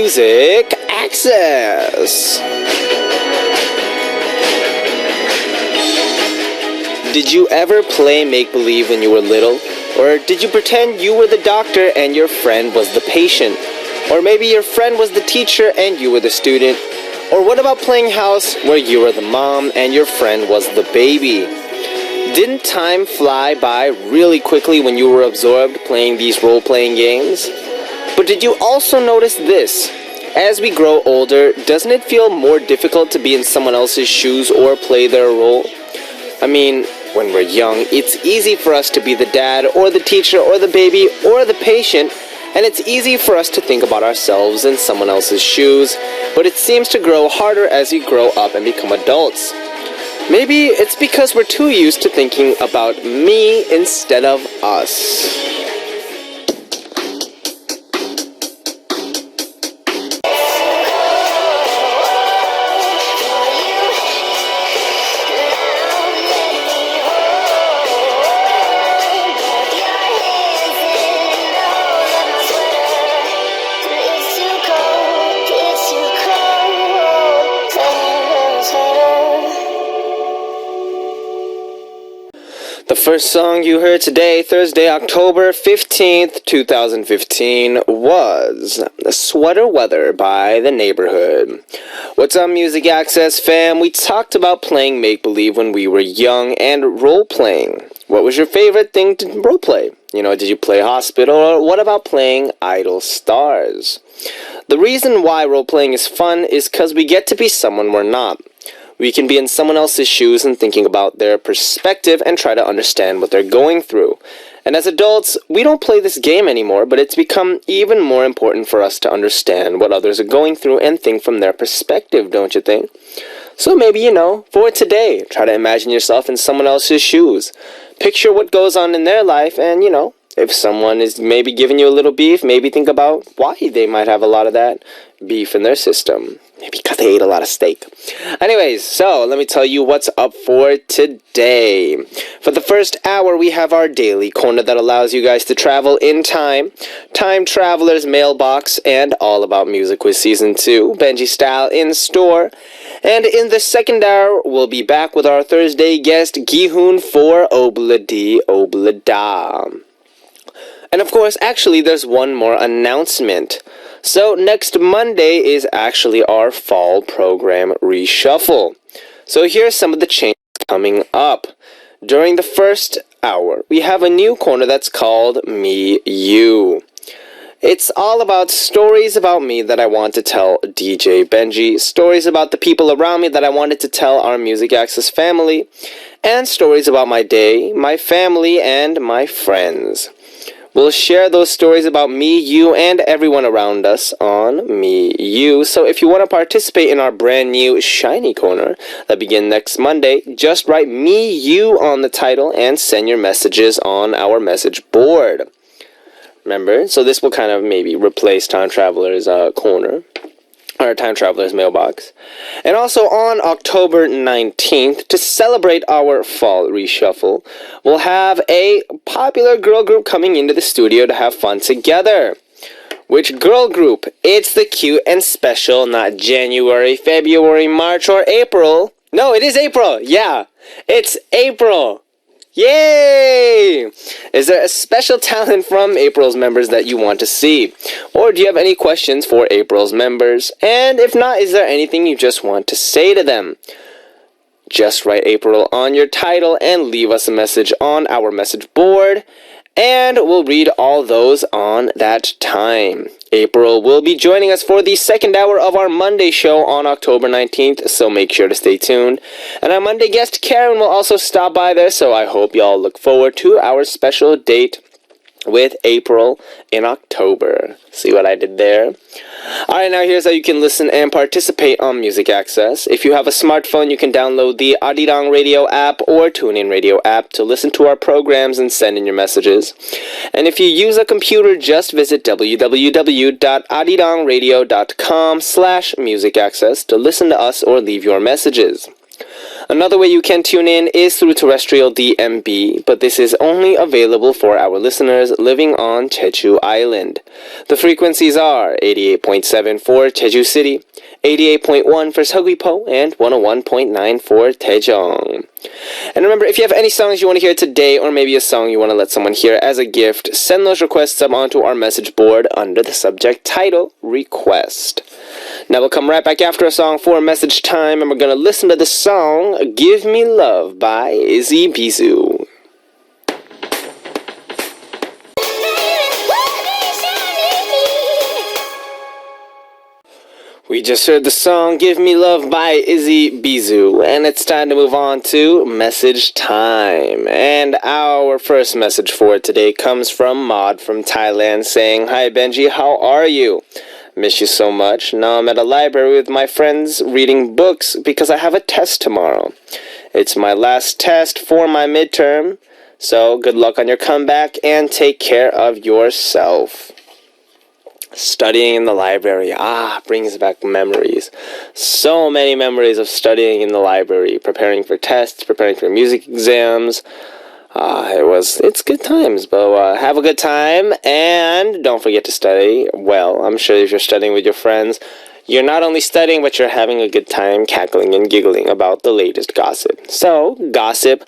Music Access. Did you ever play make-believe when you were little? Or did you pretend you were the doctor and your friend was the patient? Or maybe your friend was the teacher and you were the student? Or what about playing house where you were the mom and your friend was the baby? Didn't time fly by really quickly when you were absorbed playing these role-playing games? But did you also notice this? As we grow older, doesn't it feel more difficult to be in someone else's shoes or play their role? I mean, when we're young, it's easy for us to be the dad or the teacher or the baby or the patient, and it's easy for us to think about ourselves in someone else's shoes, but it seems to grow harder as we grow up and become adults. Maybe it's because we're too used to thinking about me instead of us. The first song you heard today, Thursday, October 15th, 2015, was Sweater Weather by The Neighborhood. What's up, Music Access fam? We talked about playing make-believe when we were young and role-playing. What was your favorite thing to role-play? Did you play hospital, or what about playing Idol Stars? The reason why role-playing is fun is because we get to be someone we're not. We can be in someone else's shoes and thinking about their perspective and try to understand what they're going through. And as adults, we don't play this game anymore, but it's become even more important for us to understand what others are going through and think from their perspective, don't you think? So maybe, for today, try to imagine yourself in someone else's shoes. Picture what goes on in their life and, if someone is maybe giving you a little beef, maybe think about why they might have a lot of that beef in their system. Maybe because they ate a lot of steak. Anyways, so let me tell you what's up for today. For the first hour, we have our daily corner that allows you guys to travel in time. Time Traveler's Mailbox and All About Music with Season 2, Benji style in store. And in the second hour, we'll be back with our Thursday guest, Gihoon for Obladi Oblada. And of course, actually, there's one more announcement. So next Monday is actually our fall program reshuffle. So here's some of the changes coming up. During the first hour, we have a new corner that's called Me You. It's all about stories about me that I want to tell DJ Benji, stories about the people around me that I wanted to tell our Music Access family, and stories about my day, my family, and my friends. We'll share those stories about me, you, and everyone around us on Me You. So if you want to participate in our brand new shiny corner that begins next Monday, just write Me You on the title and send your messages on our message board. Remember, so this will kind of maybe replace Time Traveler's corner. Our Time Traveler's Mailbox. And also on October 19th, to celebrate our fall reshuffle, we'll have a popular girl group coming into the studio to have fun together. Which girl group? It's the cute and special, not January, February, March, or April. No, it is April. Yeah, it's April. Yay! Is there a special talent from April's members that you want to see? Or do you have any questions for April's members? And if not, is there anything you just want to say to them? Just write April on your title and leave us a message on our message board, and we'll read all those on that time. April will be joining us for the second hour of our Monday show on October 19th, so make sure to stay tuned. And our Monday guest, Karen, will also stop by there, so I hope y'all look forward to our special date with April in October. See what I did there? Alright, now here's how you can listen and participate on Music Access. If you have a smartphone, you can download the Arirang Radio app or TuneIn Radio app to listen to our programs and send in your messages. And if you use a computer, just visit www.arirangradio.com/musicaccess to listen to us or leave your messages. Another way you can tune in is through terrestrial DMB, but this is only available for our listeners living on Jeju Island. The frequencies are 88.7 for Jeju City, 88.1 for Seogwipo, and 101.9 for Daejeong. And remember, if you have any songs you want to hear today, or maybe a song you want to let someone hear as a gift, send those requests up onto our message board under the subject title, Request. Now we'll come right back after a song for message time, and we're going to listen to the song Give Me Love by Izzy Bizu. We just heard the song Give Me Love by Izzy Bizu, and it's time to move on to message time. And our first message for today comes from Maud from Thailand saying, "Hi Benji, how are you? Miss you so much. Now I'm at a library with my friends reading books because I have a test tomorrow. It's my last test for my midterm, so good luck on your comeback and take care of yourself." Studying in the library, brings back memories. So many memories of studying in the library, preparing for tests, preparing for music exams. It's good times, but have a good time, and don't forget to study well. I'm sure if you're studying with your friends, you're not only studying, but you're having a good time cackling and giggling about the latest gossip. So, gossip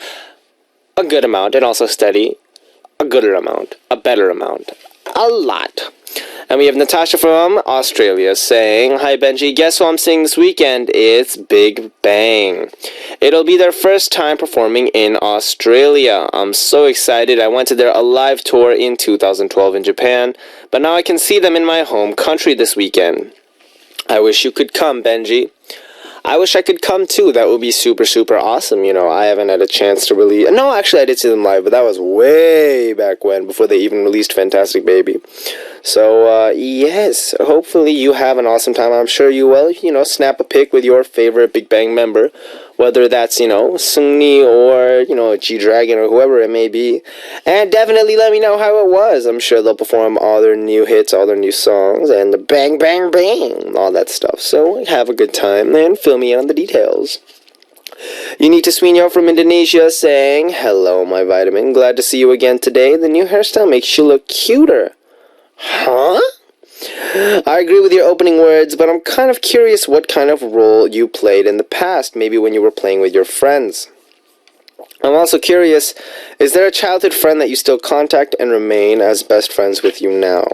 a good amount, and also study a gooder amount, a better amount, a lot. And we have Natasha from Australia saying, "Hi Benji, guess who I'm seeing this weekend? It's Big Bang. It'll be their first time performing in Australia. I'm so excited. I went to their Alive tour in 2012 in Japan, but now I can see them in my home country this weekend. I wish you could come, Benji." I wish I could come too. That would be super, super awesome. You know, I haven't had a chance to really... No, actually, I did see them live, but that was way back when, before they even released Fantastic Baby. So, yes, hopefully you have an awesome time. I'm sure you will, snap a pic with your favorite Big Bang member, whether that's, Seungni or, G-Dragon or whoever it may be. And definitely let me know how it was. I'm sure they'll perform all their new hits, all their new songs, and the bang, bang, bang, all that stuff. So have a good time and fill me in on the details. Unita Sweenyo from Indonesia saying, "Hello, my vitamin. Glad to see you again today. The new hairstyle makes you look cuter." Huh? I agree with your opening words, but I'm kind of curious what kind of role you played in the past, maybe when you were playing with your friends. I'm also curious, is there a childhood friend that you still contact and remain as best friends with you now?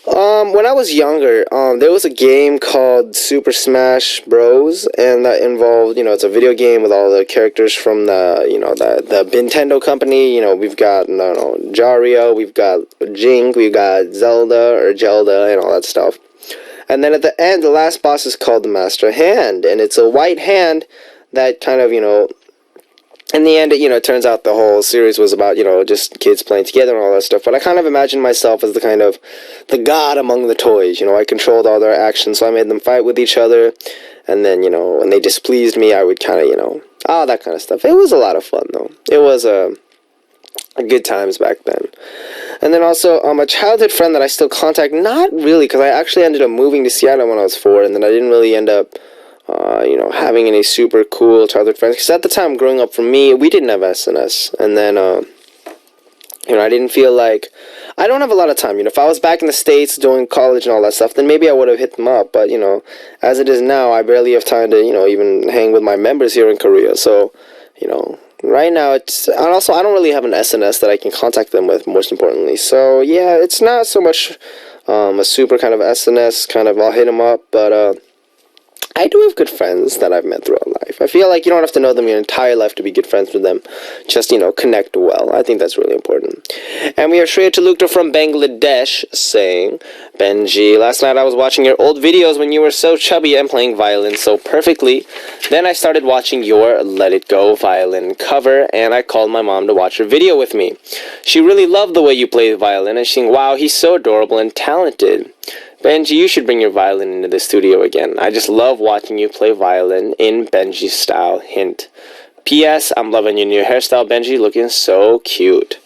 When I was younger, there was a game called Super Smash Bros, and that involved, it's a video game with all the characters from the Nintendo company. We've got, Jario, we've got Jink, we've got Zelda, and all that stuff. And then at the end, the last boss is called the Master Hand, and it's a white hand that kind of, in the end, it turns out the whole series was about, just kids playing together and all that stuff. But I kind of imagined myself as the god among the toys. I controlled all their actions, so I made them fight with each other. And then, when they displeased me, I would kind of, all that kind of stuff. It was a lot of fun, though. It was a good times back then. And then also, a childhood friend that I still contact, not really, because I actually ended up moving to Seattle when I was 4, and then I didn't really end up having any super cool childhood friends. Because at the time, growing up for me, we didn't have SNS. And then, I didn't feel like... I don't have a lot of time. If I was back in the States doing college and all that stuff, then maybe I would have hit them up. But, as it is now, I barely have time to, even hang with my members here in Korea. So, right now, it's... And also, I don't really have an SNS that I can contact them with, most importantly. So, yeah, it's not so much a super kind of SNS, kind of I'll hit them up, but... I do have good friends that I've met throughout life. I feel like you don't have to know them your entire life to be good friends with them. Just, connect well. I think that's really important. And we have Shreya Talukta from Bangladesh saying, "Benji, last night I was watching your old videos when you were so chubby and playing violin so perfectly. Then I started watching your Let It Go violin cover, and I called my mom to watch her video with me. She really loved the way you play the violin, and she said, wow, he's so adorable and talented. Benji, you should bring your violin into the studio again. I just love watching you play violin in Benji style. Hint. P.S. I'm loving your new hairstyle, Benji. Looking so cute."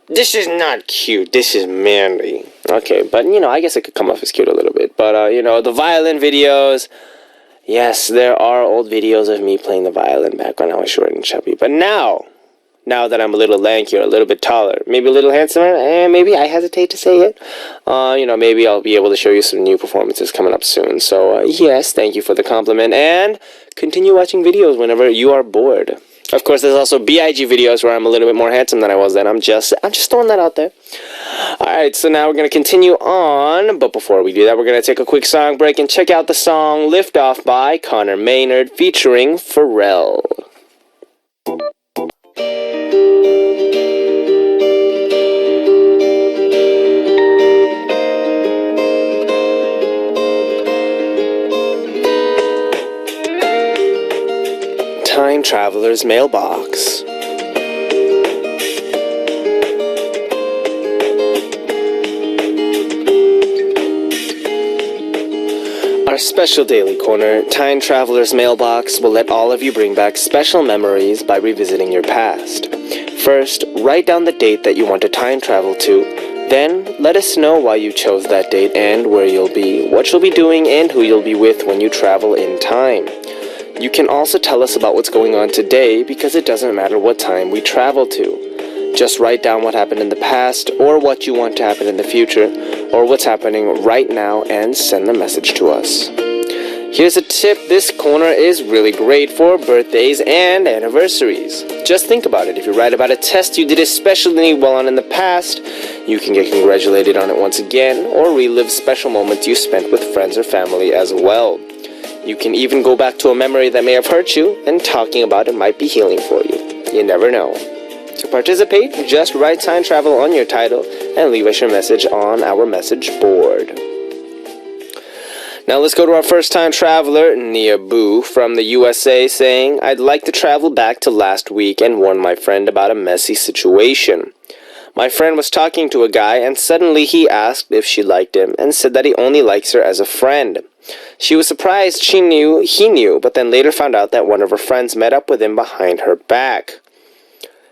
This is not cute. This is manly. Okay, but, I guess it could come off as cute a little bit. But, the violin videos, Yes, there are old videos of me playing the violin back when I was short and chubby. But now that I'm a little lankier, a little bit taller, maybe a little handsomer, and maybe I hesitate to say it, maybe I'll be able to show you some new performances coming up soon. So, yes, thank you for the compliment, and continue watching videos whenever you are bored. Of course, there's also B.I.G. videos where I'm a little bit more handsome than I was then. I'm just throwing that out there. Alright, so now we're going to continue on, but before we do that, we're going to take a quick song break and check out the song Lift Off by Connor Maynard featuring Pharrell. Time Traveler's Mailbox. Our special daily corner, Time Traveler's Mailbox, will let all of you bring back special memories by revisiting your past. First, write down the date that you want to time travel to. Then, let us know why you chose that date and where you'll be, what you'll be doing, and who you'll be with when you travel in time. You can also tell us about what's going on today, because it doesn't matter what time we travel to. Just write down what happened in the past, or what you want to happen in the future, or what's happening right now, and send the message to us. Here's a tip: this corner is really great for birthdays and anniversaries. Just think about it. If you write about a test you did especially well on in the past, you can get congratulated on it once again, or relive special moments you spent with friends or family as well. You can even go back to a memory that may have hurt you, and talking about it might be healing for you. You never know. To participate, just write Time Travel on your title and leave us your message on our message board. Now let's go to our first time traveler, Nia Boo from the USA, saying, I'd like to travel back to last week and warn my friend about a messy situation. My friend was talking to a guy, and suddenly he asked if she liked him and said that he only likes her as a friend. She was surprised he knew, but then later found out that one of her friends met up with him behind her back.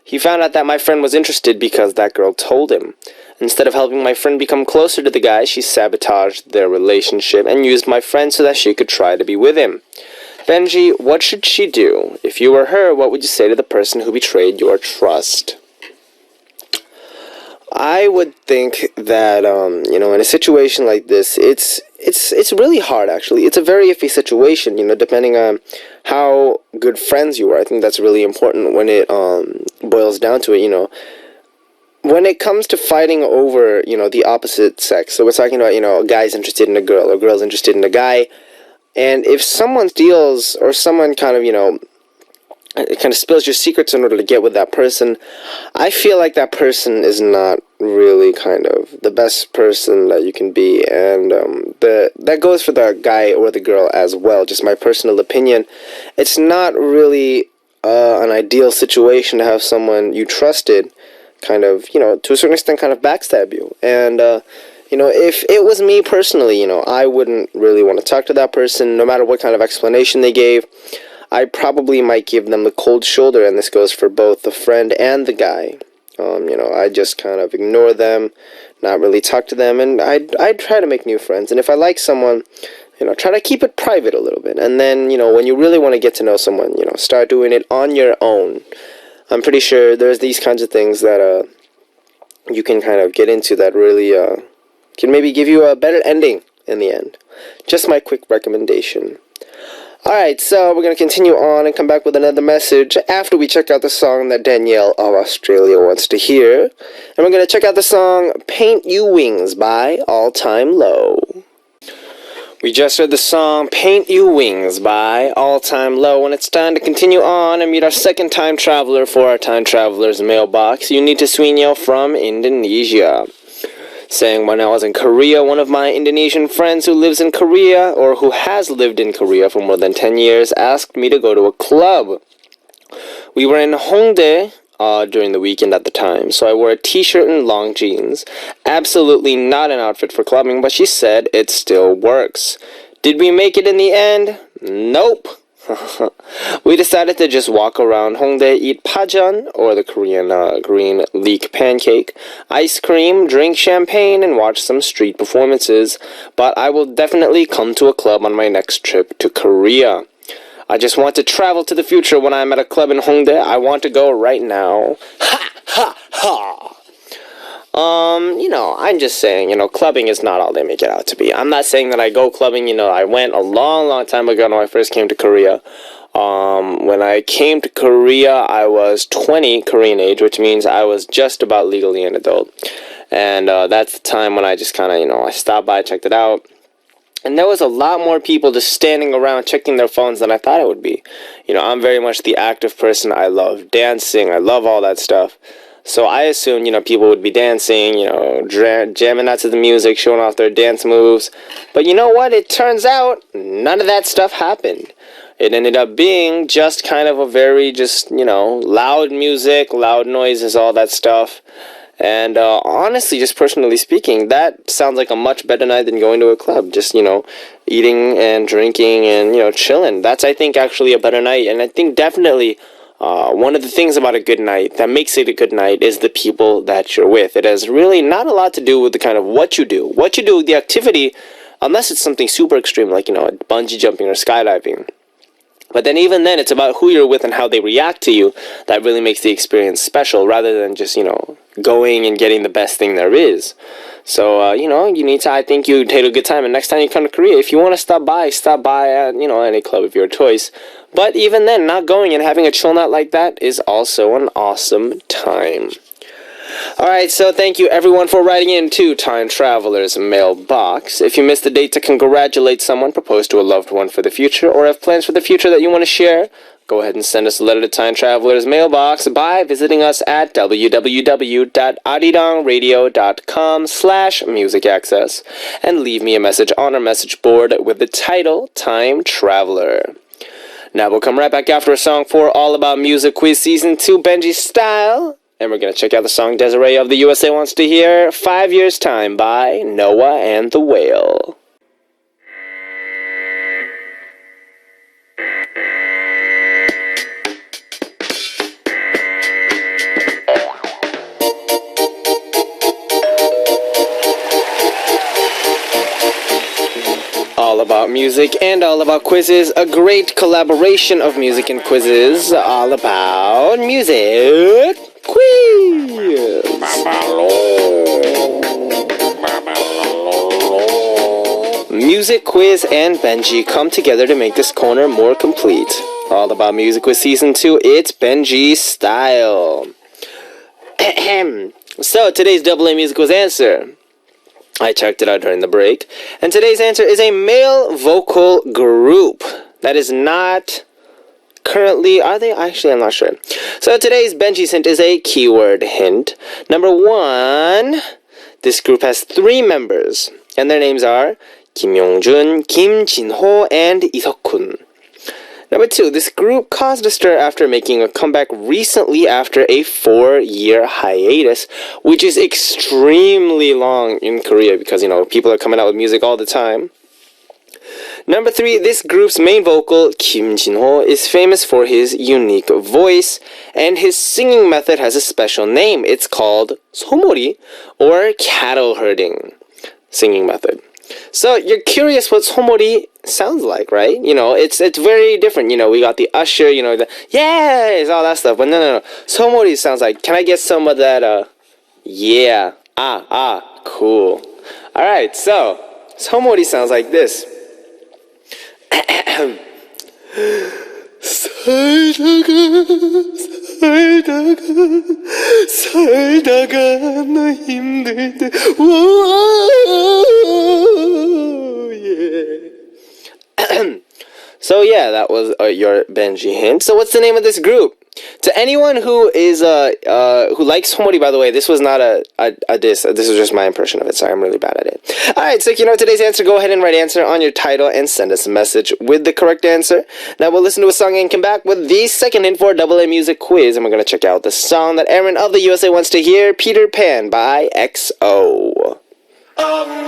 He found out that my friend was interested because that girl told him. Instead of helping my friend become closer to the guy, she sabotaged their relationship and used my friend so that she could try to be with him. Benji, what should she do? If you were her, what would you say to the person who betrayed your trust? I would think that, in a situation like this, it's really hard, actually. It's a very iffy situation, depending on how good friends you are. I think that's really important when it boils down to it, When it comes to fighting over, the opposite sex, so we're talking about, a guy's interested in a girl, or a girl's interested in a guy, and if someone steals, or someone kind of spills your secrets in order to get with that person, I feel like that person is not really kind of the best person that you can be, and that goes for the guy or the girl as well. Just my personal opinion, it's not really an ideal situation to have someone you trusted kind of, to a certain extent kind of backstab you, and if it was me personally, I wouldn't really want to talk to that person, no matter what kind of explanation they gave. I probably might give them the cold shoulder, and this goes for both the friend and the guy. I just kind of ignore them, not really talk to them, and I'd try to make new friends. And if I like someone, try to keep it private a little bit. And then, when you really want to get to know someone, start doing it on your own. I'm pretty sure there's these kinds of things that you can kind of get into that really can maybe give you a better ending in the end. Just my quick recommendation. Alright, so we're going to continue on and come back with another message after we check out the song that Danielle of Australia wants to hear. And we're going to check out the song Paint You Wings by All Time Low. We just heard the song Paint You Wings by All Time Low, and it's time to continue on and meet our second time traveler for our Time Traveler's Mailbox, Unita Swinyo from Indonesia. Saying, when I was in Korea, one of my Indonesian friends who lives in Korea, or who has lived in Korea for more than 10 years, asked me to go to a club. We were in Hongdae during the weekend at the time, so I wore a t-shirt and long jeans. Absolutely not an outfit for clubbing, but she said it still works. Did we make it in the end? Nope. We decided to just walk around Hongdae, eat pajeon, or the Korean green leek pancake, ice cream, drink champagne, and watch some street performances. But I will definitely come to a club on my next trip to Korea. I just want to travel to the future when I'm at a club in Hongdae. I want to go right now. Ha! Ha! Ha! I'm just saying, clubbing is not all they make it out to be. I'm not saying that I go clubbing, I went a long, long time ago when I first came to Korea. When I came to Korea, I was 20 Korean age, which means I was just about legally an adult. And that's the time when I just kind of, I stopped by, checked it out. And there was a lot more people just standing around checking their phones than I thought it would be. I'm very much the active person. I love dancing. I love all that stuff. So I assumed, people would be dancing, jamming out to the music, showing off their dance moves. But you know what? It turns out none of that stuff happened. It ended up being just kind of a very loud music, loud noises, all that stuff. And honestly, just personally speaking, that sounds like a much better night than going to a club. Just, eating and drinking and, chilling. That's, I think, actually a better night. And I think definitely one of the things about a good night that makes it a good night is the people that you're with. It has really not a lot to do with the kind of what you do. What you do, the activity, unless it's something super extreme like, bungee jumping or skydiving. But then even then, it's about who you're with and how they react to you that really makes the experience special rather than just, going and getting the best thing there is. So, you need to, I think you take a good time. And next time you come to Korea, if you want to stop by at, any club of your choice. But even then, not going and having a chill night like that is also an awesome time. Alright, so thank you everyone for writing in to Time Traveler's mailbox. If you missed the date to congratulate someone, propose to a loved one for the future, or have plans for the future that you want to share, go ahead and send us a letter to Time Traveler's mailbox by visiting us at www.arirangradio.com/musicaccess and leave me a message on our message board with the title Time Traveler. Now we'll come right back after a song for All About Music Quiz Season 2 Benji Style. And we're going to check out the song Desiree of the USA Wants to Hear, 5 Years Time by Noah and the Whale. All about music and all about quizzes, a great collaboration of music and quizzes, all about music quiz. Music quiz and Benji come together to make this corner more complete. All about music quiz season 2, it's Benji style. So today's double A music quiz answer. I checked it out during the break. And today's answer is a male vocal group. That is not currently... Are they? Actually, I'm not sure. So today's Benji's hint is a keyword hint. Number 1, this group has 3 members. And their names are Kim Yongjun, Kim Jinho, and Iseok-kun. Number 2, this group caused a stir after making a comeback recently after a 4-year hiatus, which is extremely long in Korea because, people are coming out with music all the time. Number 3, this group's main vocal, Kim Jinho, is famous for his unique voice, and his singing method has a special name. It's called somori, or cattle herding singing method. So you're curious what somori sounds like, right? It's very different. We got the usher, the yes, all that stuff. But no. Somori sounds like, can I get some of that, yeah, cool. All right, so somori sounds like this. 살다가 너 힘들 때 So yeah, that was your Benji hint. So what's the name of this group? To anyone who is who likes Homori, by the way, this was not a diss. This is just my impression of it. Sorry, I'm really bad at it. Alright, so today's answer, go ahead and write answer on your title and send us a message with the correct answer. Now we'll listen to a song and come back with the second hint for AA Music Quiz. And we're going to check out the song that Aaron of the USA Wants to Hear, Peter Pan by XO. Oh,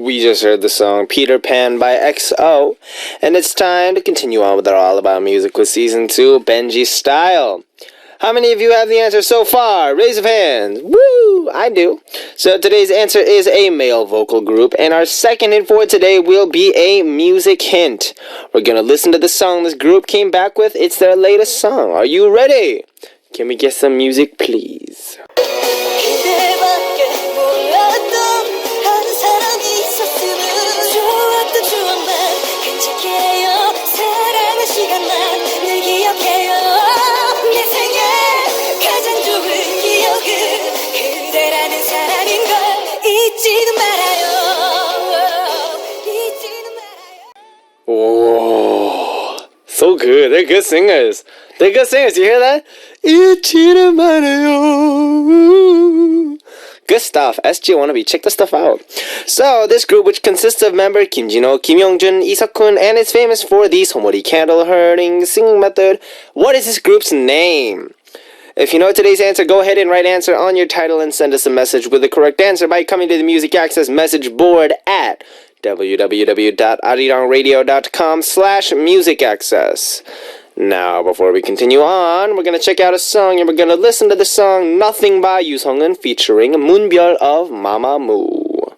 We just heard the song Peter Pan by XO, and it's time to continue on with our All About Music with Season 2, Benji Style. How many of you have the answer so far? Raise of hands. Woo! I do. So today's answer is a male vocal group, and our second hint for today will be a music hint. We're gonna listen to the song this group came back with. It's their latest song. Are you ready? Can we get some music, please? Whoa, so good. They're good singers. You hear that? 잊지는 말아요. Good stuff. SG Wannabe. Check the stuff out. So, this group, which consists of member Kim Jin-ho, Kim Young-jun, Lee Seok-kun, and is famous for the Somori candle hurting singing method. What is this group's name? If you know today's answer, go ahead and write answer on your title and send us a message with the correct answer by coming to the Music Access message board at www.arirangradio.com/musicaccess. Now, before we continue on, we're going to check out a song, and we're going to listen to the song Nothing by Yoo Sung-eun featuring Moonbyul of Mamamoo.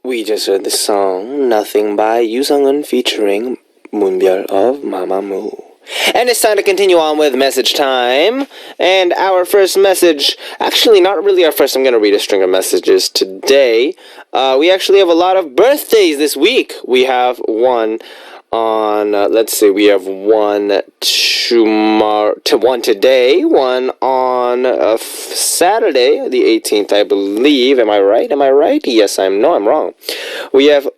We just heard the song Nothing by Yoo Sung-eun featuring Moonbyul of Mamamoo. And it's time to continue on with message time. And our first message, actually not really our first, I'm going to read a string of messages today. We actually have a lot of birthdays this week. We have one on, we have one tomorrow, one today, one on Saturday, the 18th, I believe. Am I right? Yes, I'm wrong. We do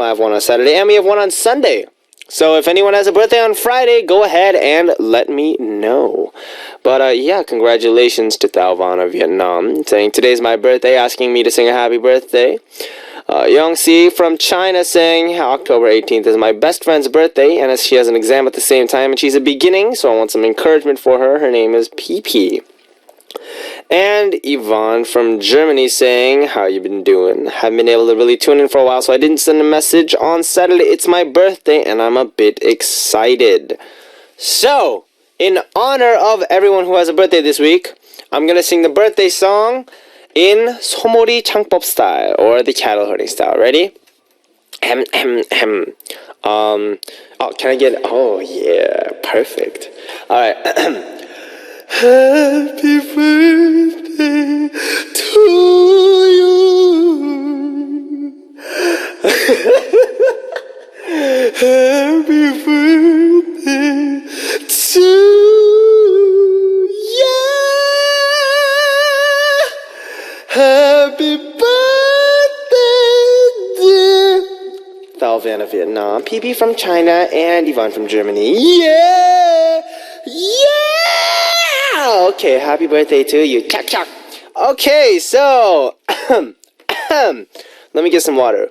have one on Saturday, and we have one on Sunday. So if anyone has a birthday on Friday, go ahead and let me know. But congratulations to Thalvan of Vietnam, saying today's my birthday, asking me to sing a happy birthday. Young-si from China saying October 18th is my best friend's birthday, and as she has an exam at the same time, and she's a beginning, so I want some encouragement for her. Her name is PP. And Yvonne from Germany saying, how you been doing? Haven't been able to really tune in for a while, so I didn't send a message on Saturday. It's my birthday, and I'm a bit excited. So, in honor of everyone who has a birthday this week, I'm going to sing the birthday song in 소몰이 창법 style, or the cattle herding style. Ready? Can I get... Oh, yeah. Perfect. All right. Happy birthday to you. Happy birthday to you. Happy birthday, dear Thalvan of Vietnam, PP from China, and Yvonne from Germany. Yeah! Okay, happy birthday to you. Chak chak. Okay, so let me get some water.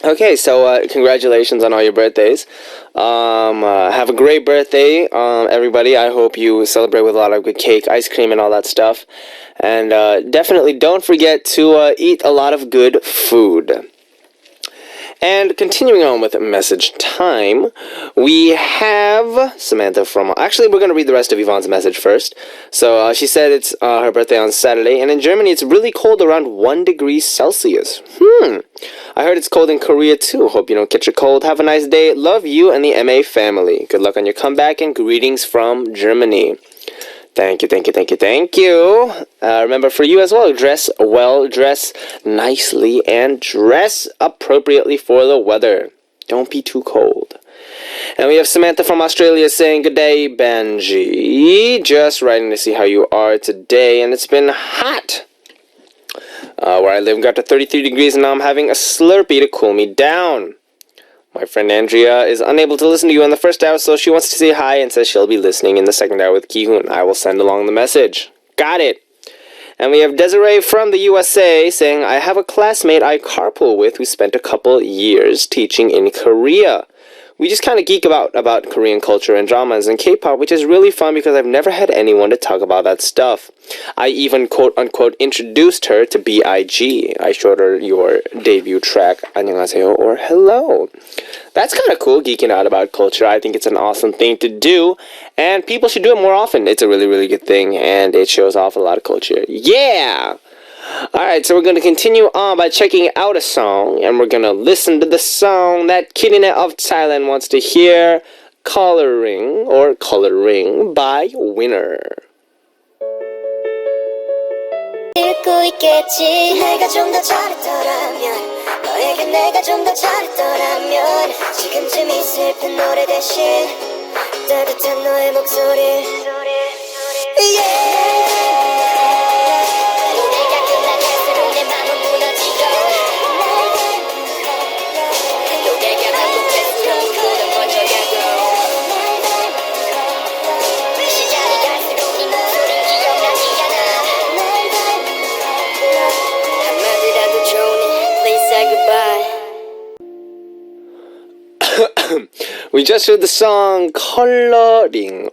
Okay, so congratulations on all your birthdays. Have a great birthday, everybody. I hope you celebrate with a lot of good cake, ice cream, and all that stuff. And definitely don't forget to eat a lot of good food. And continuing on with message time, we have Samantha from... Actually, we're going to read the rest of Yvonne's message first. So she said it's her birthday on Saturday, and in Germany it's really cold, around 1 degree Celsius. I heard it's cold in Korea too. Hope you don't catch a cold. Have a nice day. Love you and the MA family. Good luck on your comeback, and greetings from Germany. Thank you. Remember, for you as well, dress well, dress nicely, and dress appropriately for the weather. Don't be too cold. And we have Samantha from Australia saying, good day, Benji. Just writing to see how you are today, and it's been hot. Where I live, got to 33 degrees, and now I'm having a Slurpee to cool me down. My friend Andrea is unable to listen to you in the first hour, so she wants to say hi and says she'll be listening in the second hour with Ki-hoon. I will send along the message. Got it. And we have Desiree from the USA saying, I have a classmate I carpool with who spent a couple years teaching in Korea. we just kind of geek about Korean culture and dramas and K-pop, which is really fun because I've never had anyone to talk about that stuff. I even quote-unquote introduced her to B.I.G. I showed her your debut track, 안녕하세요, or hello. That's kind of cool, geeking out about culture. I think it's an awesome thing to do, and people should do it more often. It's a really, really good thing, and it shows off a lot of culture. Yeah! Alright, so we're going to continue on by checking out a song, and we're going to listen to the song that Kirine of Thailand wants to hear, Coloring by Winner. 잊고 있겠지 내가 좀 더 잘했더라면 너에게 내가 좀 더 잘했더라면 지금쯤 이 슬픈 노래 대신 따뜻한 너의 목소리 노래가 끝나갈수록 내 맘은 무너지고 노래가 반복될수록 그런 꺼져가고 시간이 갈수록 네 목소리 기억나지 않아 한마디라도 좋으니 please say goodbye. We just heard the song Coloring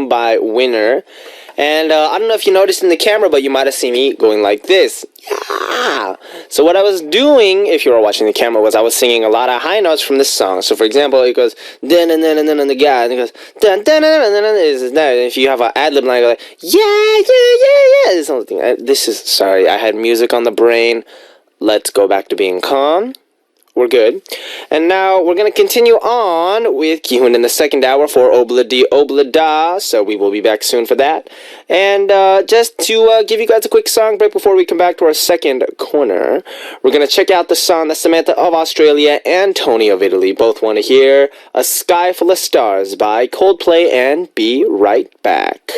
by Winner. And I don't know if you noticed in the camera, but you might have seen me going like this. Yeah! So what I was doing, if you were watching the camera, was I was singing a lot of high notes from this song. So for example, it goes dun dun dun dun dun, the guy, and it goes dun dun dun dun dun. Is that? If you have an ad lib line, go like yeah. Something. Sorry, I had music on the brain. Let's go back to being calm. We're good. And now we're going to continue on with Kihoon in the second hour for Obla Di Obla Da. So we will be back soon for that. And just to give you guys a quick song break before we come back to our second corner, we're going to check out the song that Samantha of Australia and Tony of Italy both want to hear, A Sky Full of Stars by Coldplay, and be right back.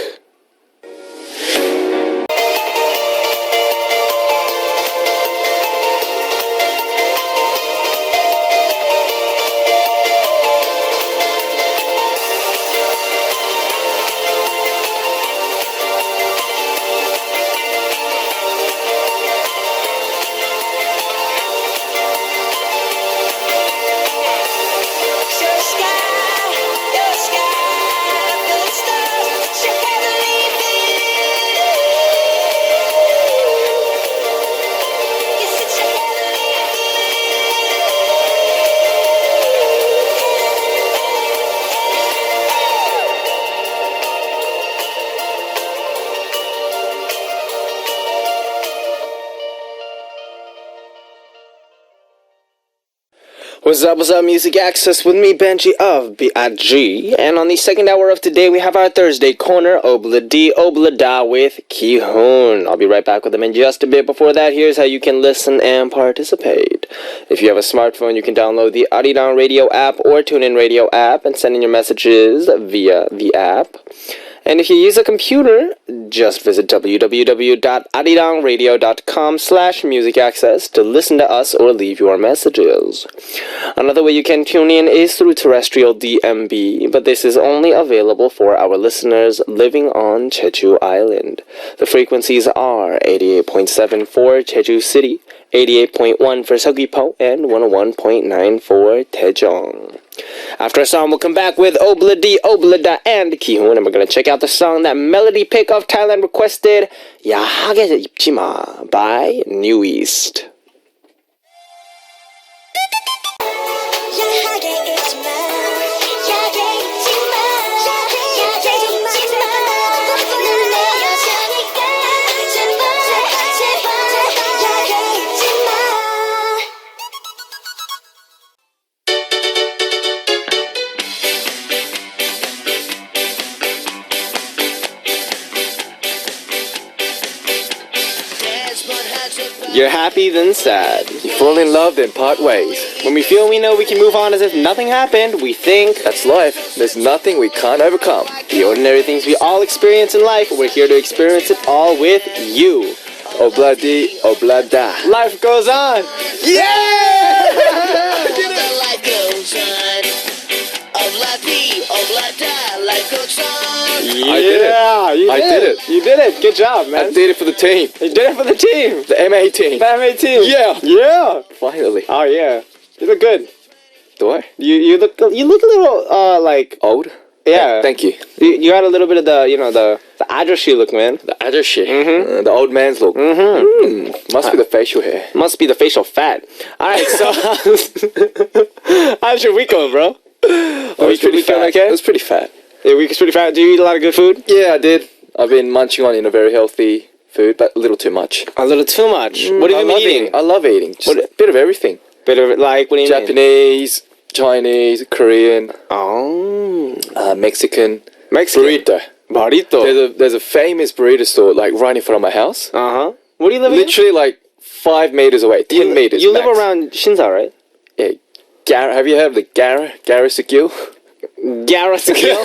What's up, Music Access with me, Benji of B.I.G. And on the second hour of today, we have our Thursday corner, Obla Di Obla Da with Kihoon. I'll be right back with them in just a bit. Before that, here's how you can listen and participate. If you have a smartphone, you can download the Arirang Radio app or TuneIn Radio app and send in your messages via the app. And if you use a computer, just visit www.arirangradio.com/musicaccess to listen to us or leave your messages. Another way you can tune in is through terrestrial DMB, but this is only available for our listeners living on Jeju Island. The frequencies are 88.7 for Jeju City, 88.1 for Seogwipo, and 101.9 for Daejeong. After a song, we'll come back with Obla Di Obla Da and Kihoon, and we're going to check out the song that Melody Pick of Thailand requested, 야하게 입지 마 by New East. You're happy, then sad. You fall in love, then part ways. When we feel we know we can move on as if nothing happened, we think That's life. There's nothing we can't overcome. the ordinary things we all experience in life, we're here to experience it all with you. Obla Di Obla Da. Life goes on. Yeah! Life goes on. Obla Di Obla Da. Life goes on. I did it. You did it. You did it. Good job, man. I did it for the team. You did it for the team. The MA team. The MA team. Yeah. Yeah. Finally. Oh, yeah. You look good. Do I? You look a little like Old? yeah. Thank you. You got a little bit of the the adrashi look, man. The other shit. The old man's look. Must be the facial hair. Must be the facial fat. All right, so how's your week going, bro? It was pretty fat. Okay. It was pretty fat. Your week is pretty fat. Do you eat a lot of good food? Yeah, I did. I've been munching on very healthy food, but a little too much. A little too much. What have you been eating? I love eating. Just a bit of everything. Bit of like what do you mean? Japanese, Chinese, Korean, Oh, Mexican. Mexican. Burrito. There's a famous burrito store like right in front of my house. Where do you live? Literally like 5 meters away, 10 meters. You live max. around Shinza, right? Yeah, have you heard of the Garasakil? Garasakil.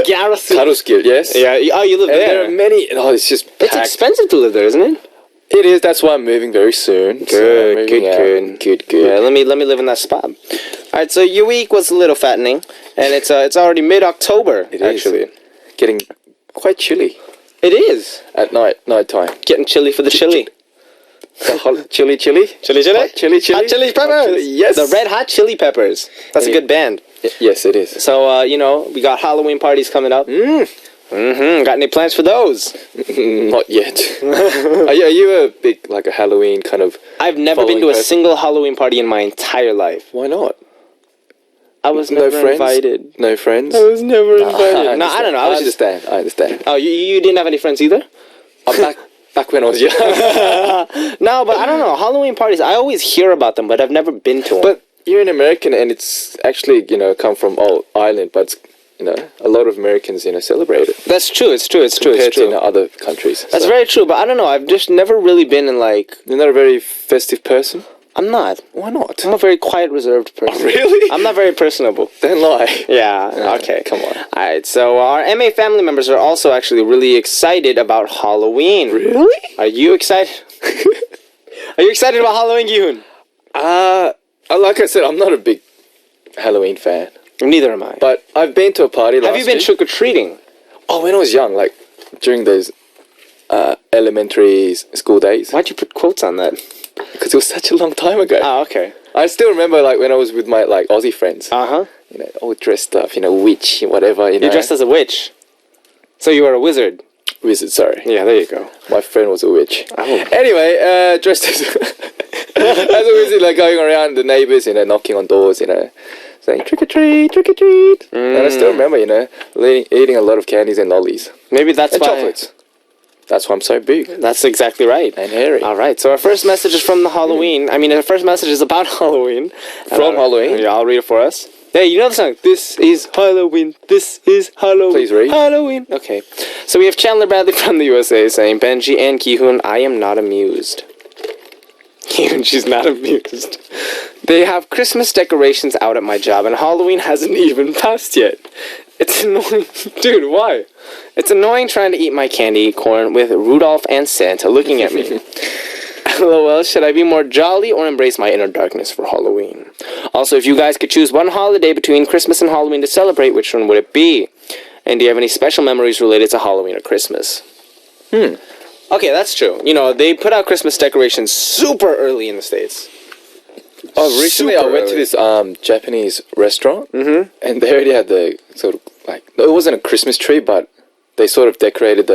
Garasakil. Karuskil, yes. Yeah. Oh, you live And there. there are many. Oh, it's just It's packed. expensive to live there, isn't it? It is. That's why I'm moving very soon. So I'm moving out. Good. Yeah, let me live in that spot. All right, so your week was a little fattening, and it's already mid-October. It is. Actually, Getting quite chilly it is at night time. getting chilly for the chili. Chili. Chili. Hot chili. Hot chili peppers. Yes. The Red Hot Chili Peppers. That's a good band. Yes, it is. So we got Halloween parties coming up. Got any plans for those? Not yet. Are you a big a Halloween kind of? I've never been to a single Halloween party in my entire life. Why not? I was No never friends? invited. No friends. I was never invited. No, I don't know. I understand. Oh, you didn't have any friends either? Back when I was young. No, but I don't know. Halloween parties, I always hear about them, but I've never been to them. But you're an American, and it's actually come from Ireland, but a lot of Americans celebrate it. That's true. It's true. Compared to other countries. That's very true. But I don't know. I've just never really been in You're not a very festive person. I'm not. Why not? I'm a very quiet, reserved person. Oh, really? I'm not very personable. Don't lie. Yeah. Okay. Come on. All right. So our MA family members are also actually really excited about Halloween. Really? Are you excited? Are you excited about Halloween, Gihun? Like I said, I'm not a big Halloween fan. Neither am I. But I've been to a party last Have you been week. trick or treating? Oh, when I was young, during those elementary school days. Why'd you put quotes on that? Because it was such a long time ago. Oh, okay. I still remember when I was with my Aussie friends. Uh-huh. All dressed up, witch, whatever. You dressed as a witch. So you were a wizard. Wizard, sorry. Yeah, there you go. My friend was a witch. Oh. Anyway, dressed as as a wizard, going around the neighbors, knocking on doors, saying trick or treat, trick or treat. And I still remember, eating a lot of candies and lollies. Maybe that's and why. chocolates. That's why I'm so big. That's exactly right. And hairy. All right. So our first message is from the Halloween. I mean, our first message is about Halloween. From Halloween? Yeah, I'll read it for us. Hey, you know the song? This is Halloween. This is Halloween. Please read. Halloween. Okay. So we have Chandler Bradley from the USA saying, Benji and Kihun, I am not amused. Kihun, she's not amused. They have Christmas decorations out at my job, and Halloween hasn't even passed yet. It's annoying. Dude, why? It's annoying trying to eat my candy corn with Rudolph and Santa looking at me. LOL, should I be more jolly or embrace my inner darkness for Halloween? Also, if you guys could choose one holiday between Christmas and Halloween to celebrate, which one would it be? And do you have any special memories related to Halloween or Christmas? Okay, that's true. They put out Christmas decorations super early in the States. Oh, recently I went to this Japanese restaurant, and they already had the sort of it wasn't a Christmas tree, but they sort of decorated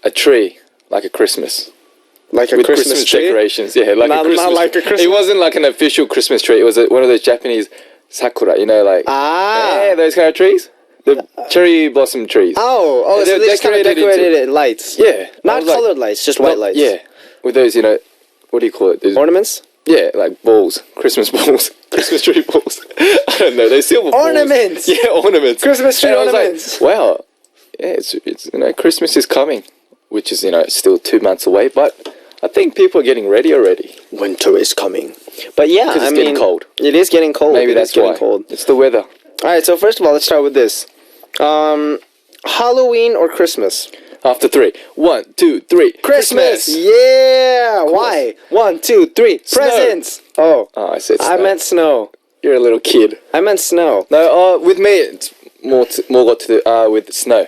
a tree like a Christmas. Like a with Christmas tree? decorations, yeah, Not like a Christmas. It wasn't like an official Christmas tree. It was one of those Japanese sakura, yeah, those kind of trees, the cherry blossom trees. Oh, And so they just kind of decorated it in lights. Yeah, Not colored lights, just white lights. Yeah, with those, what do you call it? Those, Ornaments? yeah, like balls, Christmas balls, Christmas tree balls. I don't know, they're silver balls. Ornaments! Yeah, ornaments. Christmas tree And I was ornaments. like, wow, yeah, it's Christmas is coming, which is still 2 months away, but I think people are getting ready already. Winter is coming. But yeah, Because it's getting cold. It is getting cold. Maybe that's getting why. cold. It's the weather. Alright, so first of all, let's start with this. Halloween or Christmas? After 3. 1, 2, 3. Christmas! Yeah! Why? 1, 2, 3. Snow. Presents! Oh. Oh, I said snow. I meant snow. You're a little kid. I meant snow. No, with me, it's more got to do with snow.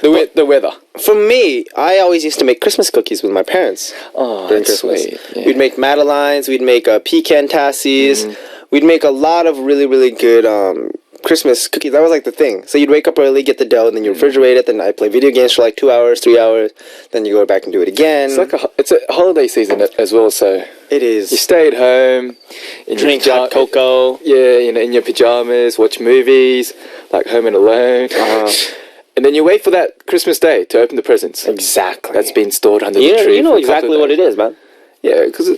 The weather. For me, I always used to make Christmas cookies with my parents Oh, during that's Christmas. sweet. Yeah. We'd make madeleines, we'd make pecan tassies, we'd make a lot of really, really good Christmas cookies. That was like the thing. So you'd wake up early, get the dough, and then you refrigerate it. Then I'd play video games for like 2 hours, 3 hours. Then you go back and do it again. It's a holiday season as well, so it is. You stay at home, drink hot cocoa. Yeah, in your pajamas, watch movies, like Home and Alone. And then you wait for that Christmas day to open the presents. Exactly. That's been stored under the tree. You know exactly what it is, man. Yeah, because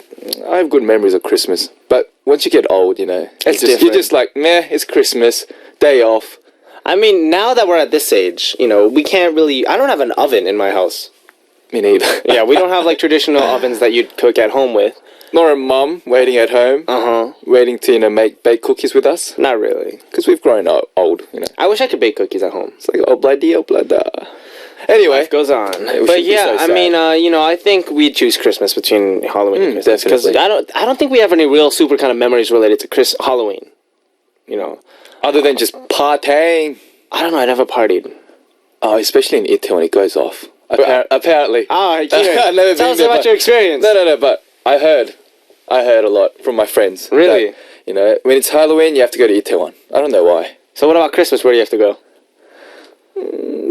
I have good memories of Christmas. But once you get old, you're just like, meh, it's Christmas, day off. I mean, now that we're at this age, we can't really... I don't have an oven in my house. Me neither. Yeah, we don't have like traditional ovens that you'd cook at home with. Nor a mum waiting at home, waiting to bake cookies with us. Not really, because we've grown old. I wish I could bake cookies at home. It's like oblada. Anyway, life goes on. But yeah, I mean, I think we'd choose Christmas between Halloween and Christmas because I don't think we have any real super kind of memories related to Halloween. Other than just partying. I don't know. I never partied. Oh, especially in Italy when it goes off. Apparently. Oh, tell us about your experience. No, but I heard a lot from my friends. Really? That, when it's Halloween, you have to go to Itaewon. I don't know why. So what about Christmas? Where do you have to go?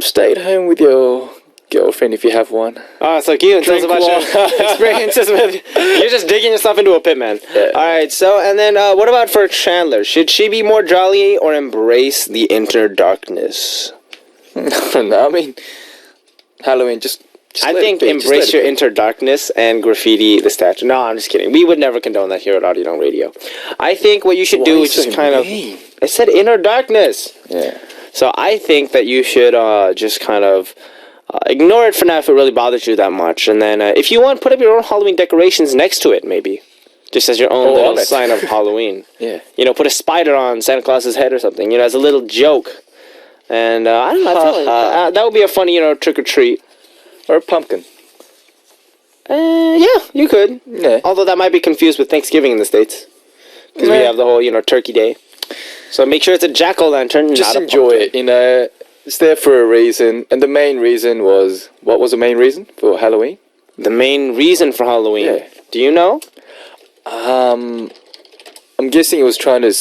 Stay at home with your girlfriend if you have one. Oh, so Keelan, tell us about your experiences with... You're just digging yourself into a pit, man. Yeah. All right, so, and then what about for Chandler? Should she be more jolly or embrace the inner darkness? I don't know. I mean, Halloween, just I think embrace your inner darkness and graffiti the statue. No, I'm just kidding. We would never condone that here at Audio Dong Radio. I think what you should do is just kind of... I said inner darkness. Yeah. So I think that you should just kind of ignore it for now if it really bothers you that much. And then if you want, put up your own Halloween decorations next to it, maybe. Just as your own little sign of Halloween. Yeah. Put a spider on Santa Claus's head or something, as a little joke. And I don't know, I feel like that would be a funny, trick or treat. Or a pumpkin. Yeah, you could. Yeah. Although that might be confused with Thanksgiving in the States. Because we have the whole, Turkey Day. So make sure it's a jack-o'-lantern. Just enjoy it, It's there for a reason. And the main reason was... What was the main reason for Halloween? The main reason for Halloween? Yeah. Do you know? I'm guessing it was trying to...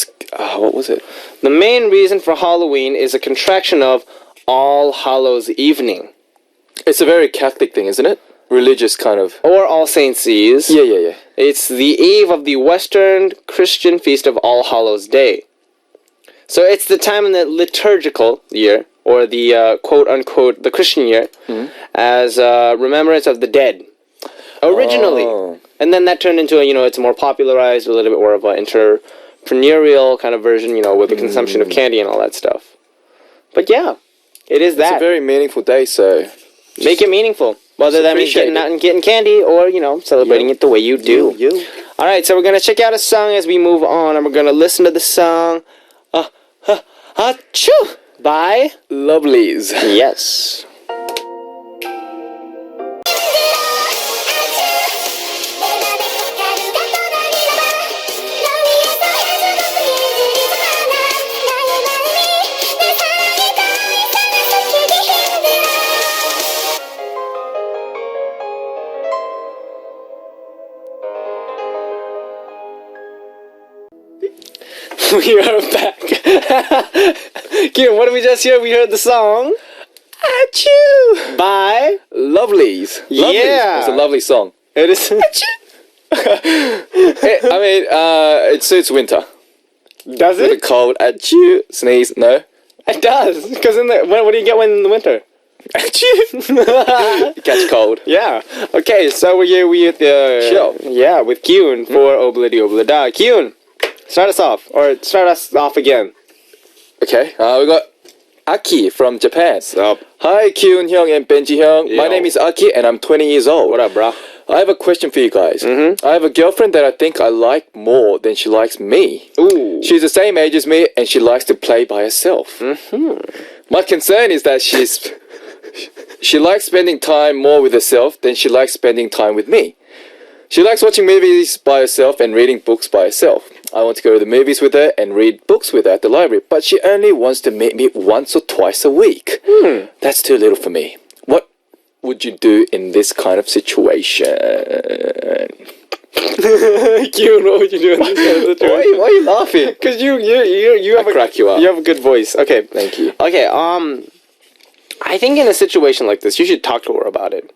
what was it? The main reason for Halloween is a contraction of All Hallows Evening. It's a very Catholic thing, isn't it? Religious kind of... Or All Saints' Eve. Yeah. It's the eve of the Western Christian feast of All Hallows Day. So it's the time in the liturgical year, or the quote-unquote, the Christian year, as remembrance of the dead. Originally. Oh. And then that turned into it's more popularized, a little bit more of an entrepreneurial kind of version, with the consumption of candy and all that stuff. But yeah, it is that. It's a very meaningful day, so... Make it meaningful. Whether that means getting out and getting candy or, celebrating it the way you do. Alright, so we're going to check out a song as we move on, and we're going to listen to the song Achoo by Lovelies. Yes. We are back. Kim, what did we just hear? We heard the song Achoo by Lovelies. Yeah. It's a lovely song. It is. It suits winter. Does it? With a cold, achoo, sneeze, no? It does. Because what do you get in the winter? Achoo. You catch cold. Yeah. Okay, so we're here with the show. Yeah, with Kyun for Obladi Oblada. Kyun. Start us off, or start us off again. Okay, we got Aki from Japan. What's up? Hi, Kyun Hyung and Benji Hyung. Yo. My name is Aki, and I'm 20 years old. What up, bro? I have a question for you guys. I have a girlfriend that I think I like more than she likes me. Ooh. She's the same age as me, and she likes to play by herself. My concern is that she likes spending time more with herself than she likes spending time with me. She likes watching movies by herself and reading books by herself. I want to go to the movies with her and read books with her at the library, but she only wants to meet me once or twice a week. That's too little for me. What would you do in this kind of situation? Kyun, what would you do in this kind of situation? Why are you laughing? Because you have crack you up. You have a good voice. Okay, Thank you. Okay, I think in a situation like this, you should talk to her about it.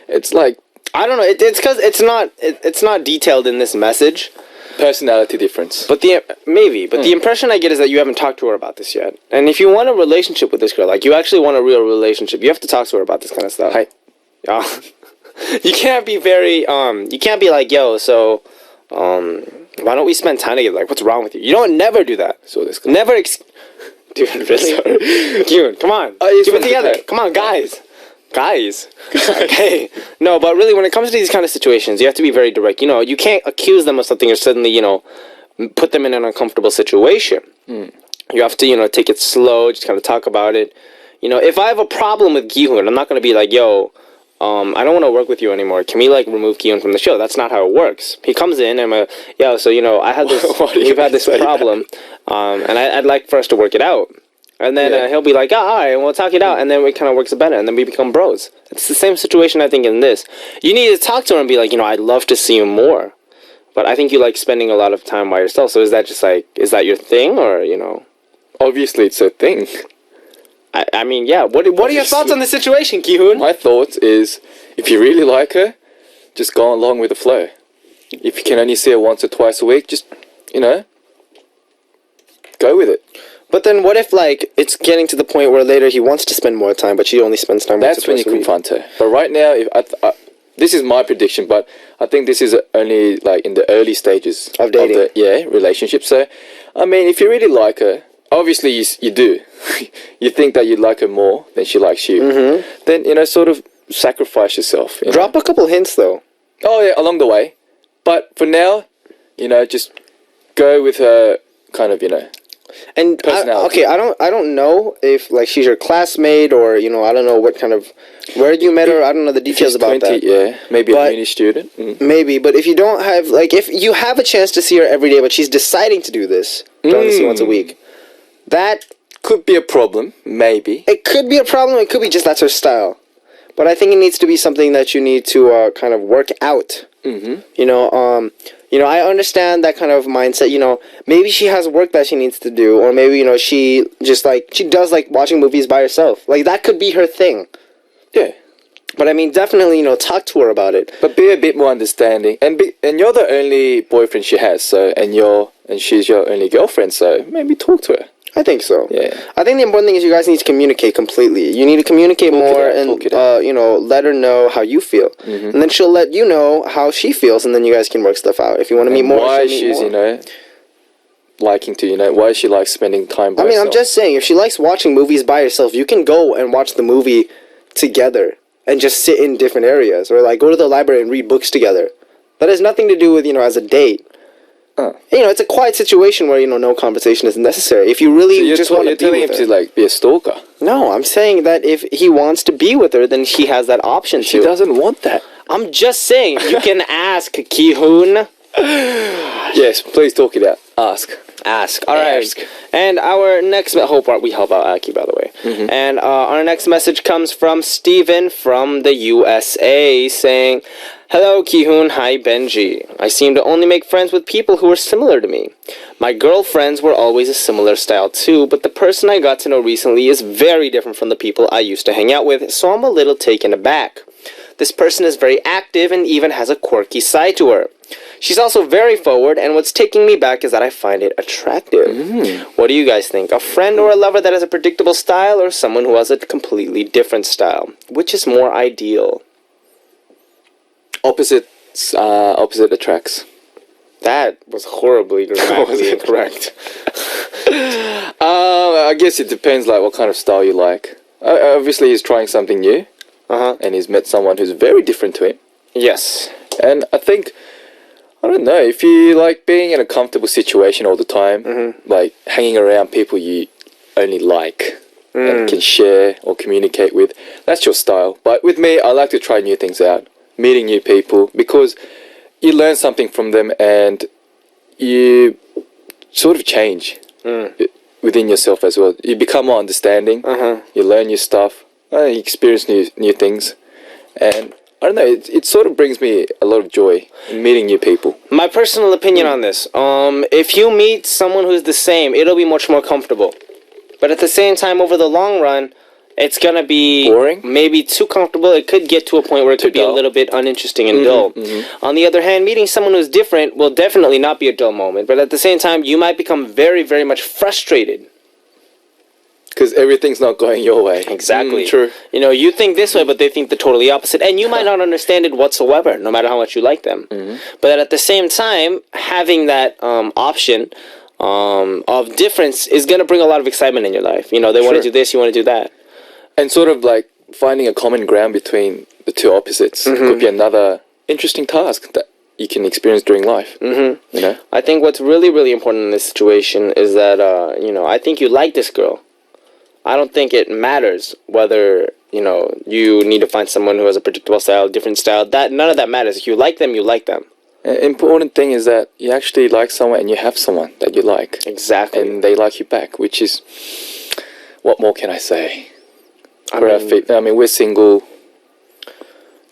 It's like I don't know. It's because it's not detailed in this message. personality difference. But the impression I get is that you haven't talked to her about this yet. And if you want a relationship with this girl, like you actually want a real relationship, you have to talk to her about this kind of stuff. Hi. You can't be you can't be like, yo, so, why don't we spend time together? Like, what's wrong with you? You don't never do that. So this guy. Never, dude, really? Dude, come on. Keep it together. Come on, guys. Okay. No, but really, when it comes to these kind of situations, you have to be very direct. You know, you can't accuse them of something or suddenly, put them in an uncomfortable situation. You have to, take it slow, just kind of talk about it. If I have a problem with Gi-hoon, I'm not going to be like, yo, I don't want to work with you anymore. Can we, remove Gi-hoon from the show? That's not how it works. He comes in and I'm like, yo, so, I had this, we've had this problem, and I'd like for us to work it out. And then he'll be like, oh, all right, we'll talk it out. And then it kind of works better. And then we become bros. It's the same situation, I think, in this. You need to talk to her and be like, I'd love to see you more. But I think you like spending a lot of time by yourself. So is that just is that your thing or, Obviously, it's a thing. I mean, yeah. What are your thoughts on the situation, Ki-hoon? My thoughts is, if you really like her, just go along with the flow. If you can only see her once or twice a week, just, go with it. But then what if, it's getting to the point where later he wants to spend more time, but she only spends time That's when you confront her. But right now, this is my prediction, but I think this is only, in the early stages of dating. Of the relationship. So, I mean, if you really like her, obviously you do. You think that you like her more than she likes you. Mm-hmm. Then, sort of sacrifice yourself. Drop a couple hints, though. Oh, yeah, along the way. But for now, just go with her kind of, And I don't know if she's your classmate or I don't know what kind of where you met her. I don't know the details about 20, that. Yeah, maybe a uni student. Maybe, but if you don't have if you have a chance to see her every day, but she's deciding to do this, only see once a week, that could be a problem. Maybe it could be a problem. It could be just that's her style. But I think it needs to be something that you need to kind of work out. Mm-hmm. I understand that kind of mindset. Maybe she has work that she needs to do, or maybe she just she does watching movies by herself. That could be her thing. Yeah. But I mean, definitely, talk to her about it. But be a bit more understanding, and you're the only boyfriend she has, so and she's your only girlfriend, so maybe talk to her. I think so. Yeah. I think the important thing is you guys need to communicate completely. You need to communicate more and, let her know how you feel. Mm-hmm. And then she'll let you know how she feels, and then you guys can work stuff out. If you want to meet more, why she's, liking to, why she likes spending time by herself. I'm just saying, if she likes watching movies by herself, you can go and watch the movie together and just sit in different areas. Or, go to the library and read books together. That has nothing to do with, as a date. It's a quiet situation where no conversation is necessary. If you really just want to be with her, you're telling him to be a stalker. No, I'm saying that if he wants to be with her, then she has that option. She doesn't want that. I'm just saying you can ask Ki-hoon. Yes, please talk it out. Ask. All right. Ask. And our next we help out Aki, by the way. Mm-hmm. And our next message comes from Steven from the USA saying, "Hello, Ki-hoon. Hi, Benji. I seem to only make friends with people who are similar to me. My girlfriends were always a similar style too, but the person I got to know recently is very different from the people I used to hang out with, so I'm a little taken aback. This person is very active and even has a quirky side to her. She's also very forward, and what's taking me back is that I find it attractive. What do you guys think? A friend or a lover that has a predictable style, or someone who has a completely different style? Which is more ideal?" Opposite attracts. That was horribly grammatically incorrect. I guess it depends, what kind of style you like. Obviously, he's trying something new. And he's met someone who's very different to him. Yes. And I think, I don't know, if you like being in a comfortable situation all the time, hanging around people you only like and can share or communicate with, that's your style. But with me, I like to try new things out, meeting new people, because you learn something from them and you sort of change within yourself as well. You become more understanding, you learn new stuff, you experience new things, and I don't know. It sort of brings me a lot of joy in meeting new people. My personal opinion on this, if you meet someone who's the same, it'll be much more comfortable. But at the same time, over the long run, it's gonna be boring, maybe too comfortable. It could get to a point where it could be a little bit uninteresting and dull. On the other hand, meeting someone who's different will definitely not be a dull moment. But at the same time, you might become very, very much frustrated. Because everything's not going your way. Exactly. True. You know, you think this way, but they think the totally opposite. And you might not understand it whatsoever, no matter how much you like them. But at the same time, having that option of difference is going to bring a lot of excitement in your life. You know, they want to do this, you want to do that. And sort of like finding a common ground between the two opposites could be another interesting task that you can experience during life. You know? I think what's really, really important in this situation is that, you know, I think you like this girl. I don't think it matters whether, you know, you need to find someone who has a predictable style, different style. None of that matters. If you like them, you like them. An important thing is that you actually like someone and you have someone that you like. Exactly. And they like you back, which is, what more can I say? I mean, we're single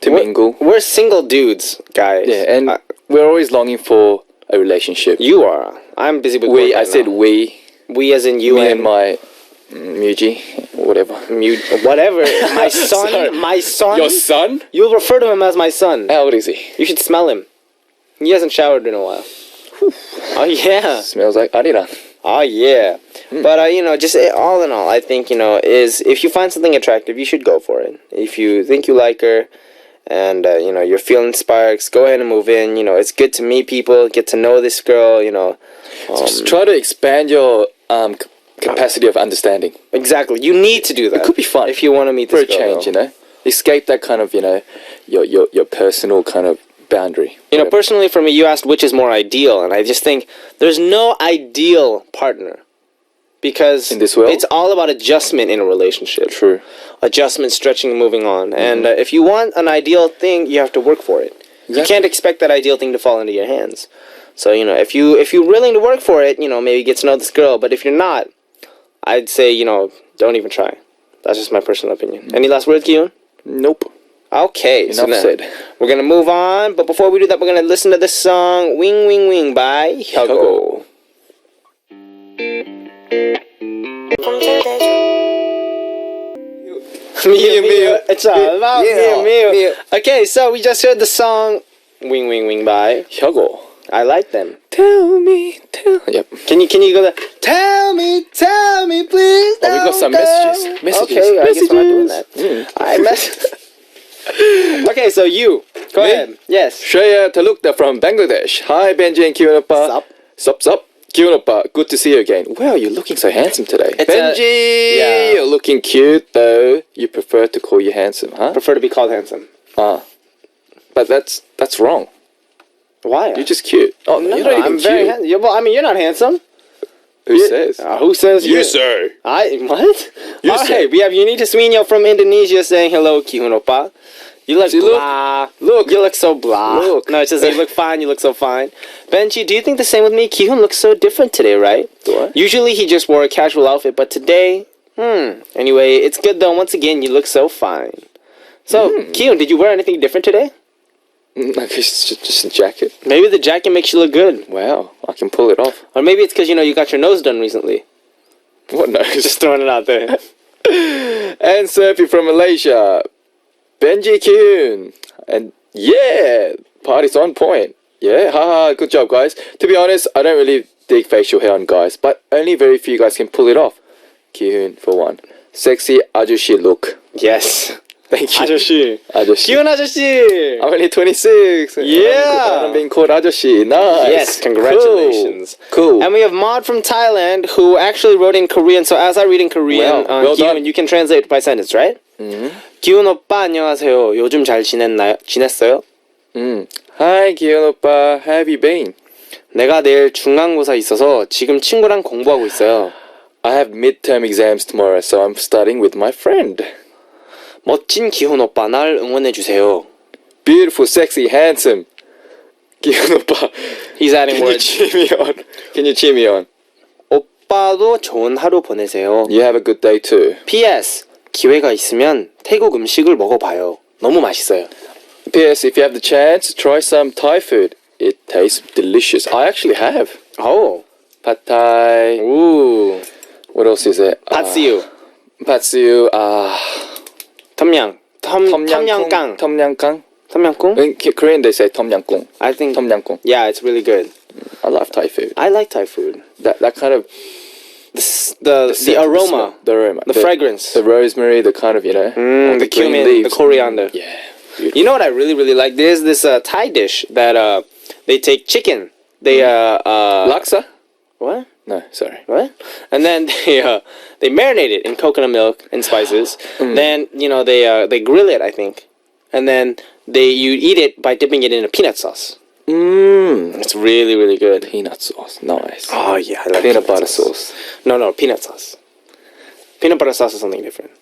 to mingle. We're single dudes, guys. Yeah, and we're always longing for a relationship. You are. I'm busy with we. work I said now. we. We as in you me and my Muji, whatever. Whatever. My son. Sorry. My son. Your son? You'll refer to him as my son. How old is he? You should smell him. He hasn't showered in a while. Oh yeah. Smells like Ariran. Oh yeah. But you know, just all in all, I think, you know, is if you find something attractive, you should go for it. If you think you like her, and you know, you're feeling sparks, go ahead and move in. You know, it's good to meet people, get to know this girl. You know, just try to expand your capacity of understanding. Exactly. You need to do that. It could be fun if you want to meet this girl. For a change, you know, escape that kind of, you know, your personal kind of boundary. You know, personally for me, you asked which is more ideal, and I just think there's no ideal partner. Because in this world, it's all about adjustment in a relationship. True. Adjustment, stretching, and moving on. And if you want an ideal thing, you have to work for it. Exactly. You can't expect that ideal thing to fall into your hands. So, you know, if you're willing to work for it, you know, maybe get to know this girl. But if you're not, I'd say, you know, don't even try. That's just my personal opinion. Any last words, Kyun? Nope. Okay. Enough said. We're going to move on. But before we do that, we're going to listen to this song, Wing Wing Wing by Hyogo. It's all about Miu. Okay, so we just heard the song Wing Wing Wing by Hyogo. I like them. Yep. Can you go there? Tell me, please. Oh, we got some messages. Okay, I guess I'm not doing that. Okay, so you go ahead. Yes. Shreya Talukda from Bangladesh. Hi, Benji and Kyun oppa. Sup. Kyun oppa, good to see you again. Wow, you're looking so handsome today. Benji, you're looking cute though. You prefer to call you handsome, huh? Prefer to be called handsome. But that's wrong. Why? You're just cute. Oh, no, you're not even cute. very handsome. Well, I mean, you're not handsome. Who says? Who says you? Say. What? You say. We have Unita Sweeney from Indonesia saying hello, Kyun oppa. You look blah. Look. You look so blah. Look. No, it's just you look fine. You look so fine. Benji, do you think the same with me? Kyun looks so different today, right? Do I? Usually he just wore a casual outfit, but today, Anyway, it's good though. Once again, you look so fine. So, Kyun, did you wear anything different today? It's just a jacket. Maybe the jacket makes you look good. Wow, I can pull it off. Or maybe it's because, you got your nose done recently. What nose? Just throwing it out there. And Sophie from Malaysia. Benji Kyun. And yeah, party's on point. Yeah, haha, good job, guys. To be honest, I don't really dig facial hair on guys, but only very few guys can pull it off. Kyun, for one. Sexy ajushi look. Yes. Thank you. 아저씨. Kyun 아저씨. I'm only 26. Yeah. I'm being called ajushi. Nice. Yes, congratulations. Cool. And we have Maud from Thailand who actually wrote in Korean. So as I read in Korean, well Kyun, done. you can translate by sentence, right? 기훈 오빠 안녕하세요. 요즘 잘 지냈어요? Hi, Kyun oppa. How have you been? 내가 내일 중간고사 있어서 지금 친구랑 공부하고 있어요. I have midterm exams tomorrow, so I'm studying with my friend. 멋진 기훈 오빠 날 응원해 주세요. Beautiful, sexy, handsome. Kyun oppa. He's adding Can you words. cheer me on? Can you cheer me on? 오빠도 좋은 하루 보내세요. You have a good day too. P.S. 기회가 있으면 태국 음식을 먹어봐요. 너무 맛있어요. P.S. If you have the chance, try some Thai food. It tastes delicious. I actually have. Oh. Pad Thai. Ooh. What else is there? Pad siu. Pad siu. Tom yang. Tom Yang yang kung. kang. Tom yang kang. Tom yang kung? In Korean, they say tom yang kung. I think. Tom yang kung. Yeah, it's really good. I love Thai food. I like Thai food. That kind of The scent, aroma. the aroma, The fragrance. the rosemary, the kind of all the green cumin, leaves. the coriander. Yeah. You know what I really, really like? There's this Thai dish that they take chicken. They Laksa? what? No, sorry. What? And then they marinate it in coconut milk and spices. Then they grill it, I think, and then you eat it by dipping it in a peanut sauce. It's really, really good. Peanut sauce, nice. Oh yeah, I like Peanut butter sauce. No, peanut sauce. Peanut butter sauce is something different.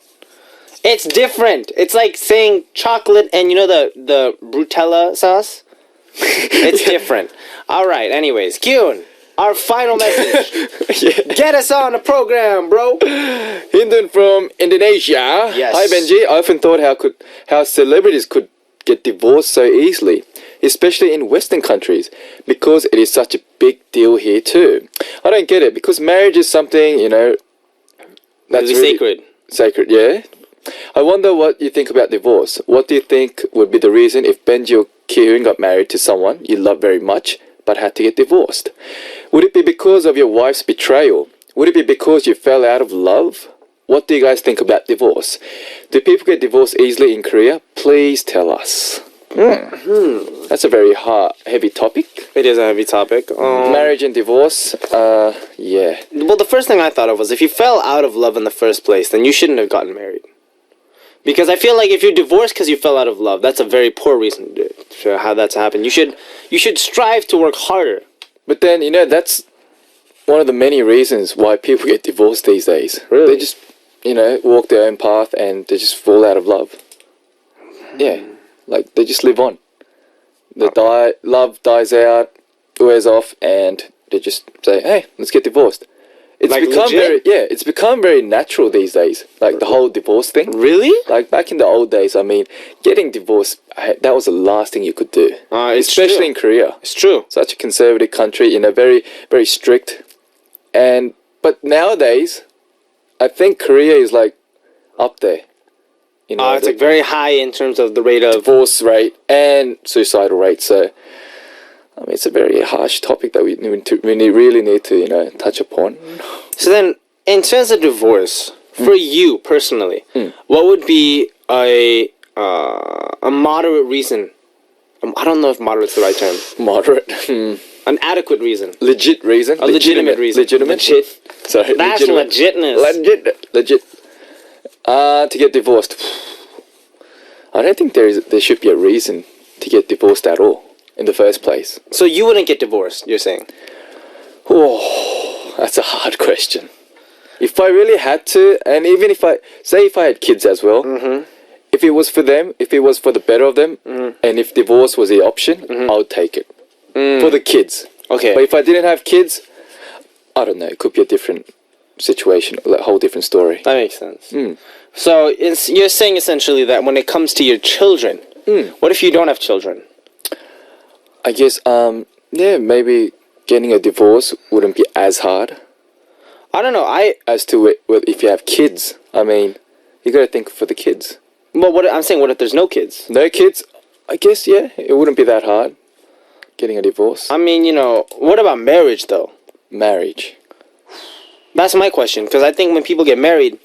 It's different. It's like saying chocolate and the Brutella sauce. It's different. All right. Anyways, Kyun, our final message. Get us on the program, bro. Hindun from Indonesia. Yes. Hi Benji. I often thought how celebrities could get divorced so easily, especially in Western countries, because it is such a big deal here too. I don't get it, because marriage is something that's Really sacred. Sacred, yeah. I wonder what you think about divorce. What do you think would be the reason if Benji or Kyun got married to someone you love very much but had to get divorced? Would it be because of your wife's betrayal? Would it be because you fell out of love? What do you guys think about divorce? Do people get divorced easily in Korea? Please tell us. That's a very heavy topic. It is a heavy topic. Marriage and divorce, yeah. Well, the first thing I thought of was if you fell out of love in the first place, then you shouldn't have gotten married. Because I feel like if you're divorced because you fell out of love, that's a very poor reason for how that's happened. You should strive to work harder. But then, that's one of the many reasons why people get divorced these days. Really? They just, walk their own path and they just fall out of love. Yeah, like they just live on. Love dies out, wears off, and they just say, hey, let's get divorced. It's Like become legit? it's become very natural these days. Like the whole divorce thing. Really? Like back in the old days, I mean, getting divorced, that was the last thing you could do. It's Especially true. in Korea. It's true. Such a conservative country, very, very strict. But nowadays, I think Korea is like up there. It's like very high in terms of the rate of... divorce rate and suicidal rate. So, I mean, it's a very harsh topic that we really need to, touch upon. So then, in terms of divorce, for you personally, what would be a moderate reason? I don't know if moderate's the right term. Moderate. An adequate reason. Legit reason. A legitimate reason. Legitimate. Legit. Sorry. That's legitimate. legitness. Legit. To get divorced. I don't think there should be a reason to get divorced at all in the first place. So you wouldn't get divorced, you're saying? Oh, that's a hard question. If I really had to, and even if I had kids as well, if it was for them, if it was for the better of them, and if divorce was the option, I would take it. For the kids. Okay. But if I didn't have kids, I don't know, it could be a different situation, a whole different story. That makes sense. So you're saying essentially that when it comes to your children, what if you don't have children? I guess, maybe getting a divorce wouldn't be as hard. I don't know. As to if you have kids, I mean, you gotta think for the kids. Well, I'm saying, what if there's no kids? No kids, I guess, yeah, it wouldn't be that hard getting a divorce. I mean, what about marriage though? Marriage. That's my question, because I think when people get married,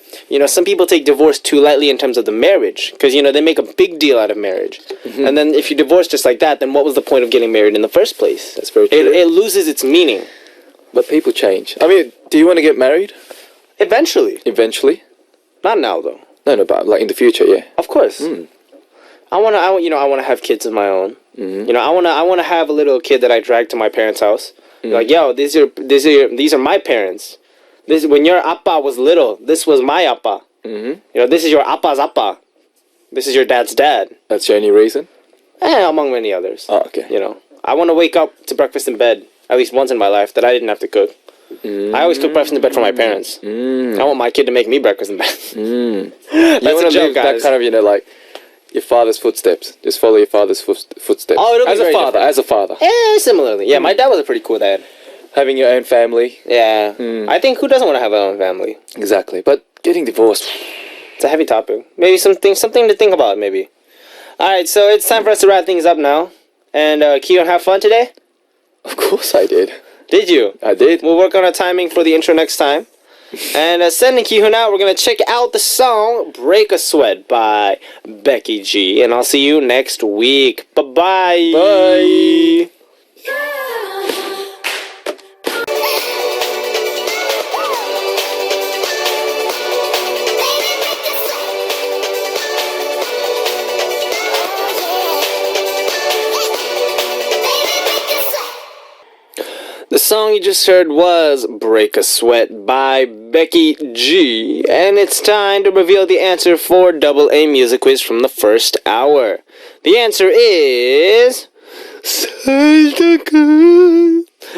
some people take divorce too lightly in terms of the marriage, because, they make a big deal out of marriage. And then if you divorce just like that, then what was the point of getting married in the first place? That's very true. It loses its meaning. But people change. I mean, do you want to get married? Eventually. Eventually? Not now, though. No, but like in the future, yeah. Of course. I want to have kids of my own. I want to have a little kid that I drag to my parents' house. Like, yo, these are my parents. When your appa was little, this was my appa. This is your appa's appa. This is your dad's dad. That's your only reason? Among many others. Oh, okay. I want to wake up to breakfast in bed at least once in my life that I didn't have to cook. I always cook breakfast in bed for my parents. I want my kid to make me breakfast in bed. That's a joke, guys. That kind of, your father's footsteps. Just follow your father's footsteps. Oh, it'll be as a very father. different. As a father. Similarly. Yeah, my dad was a pretty cool dad. Having your own family. Yeah. I think who doesn't want to have their own family? Exactly. But getting divorced. It's a heavy topic. Maybe something to think about, maybe. Alright, so it's time for us to wrap things up now. And, Keon, have fun today? Of course I did. Did you? I did. We'll work on our timing for the intro next time. And sending Keon out, we're going to check out the song Break a Sweat by Becky G. And I'll see you next week. Bye-bye. Bye. The song you just heard was Break a Sweat by Becky G. And it's time to reveal the answer for Double A Music Quiz from the first hour. The answer is...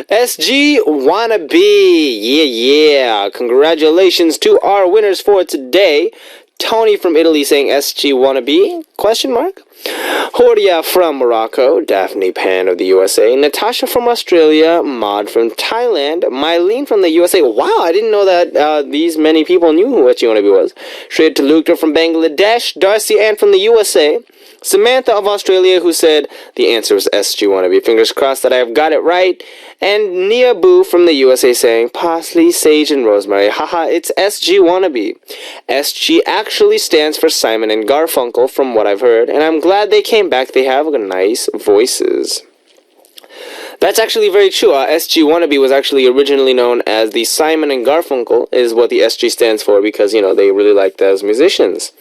SG Wannabe. Yeah. Congratulations to our winners for today. Tony from Italy saying SG Wannabe? Question mark. Horia from Morocco, Daphne Pan of the USA, Natasha from Australia, Maud from Thailand, Mylene from the USA. Wow, I didn't know that these many people knew who SG Wannabe was. Shred Talukdar from Bangladesh, Darcy Ann from the USA, Samantha of Australia, who said the answer was SG Wannabe. Fingers crossed that I have got it right. And Nia Boo from the USA saying parsley, sage, and rosemary. Haha, it's SG Wannabe. SG actually stands for Simon and Garfunkel, from what I've heard, and I'm glad they came back. They have nice voices. That's actually very true. SG Wannabe was actually originally known as the Simon and Garfunkel, is what the SG stands for, because, they really liked as musicians.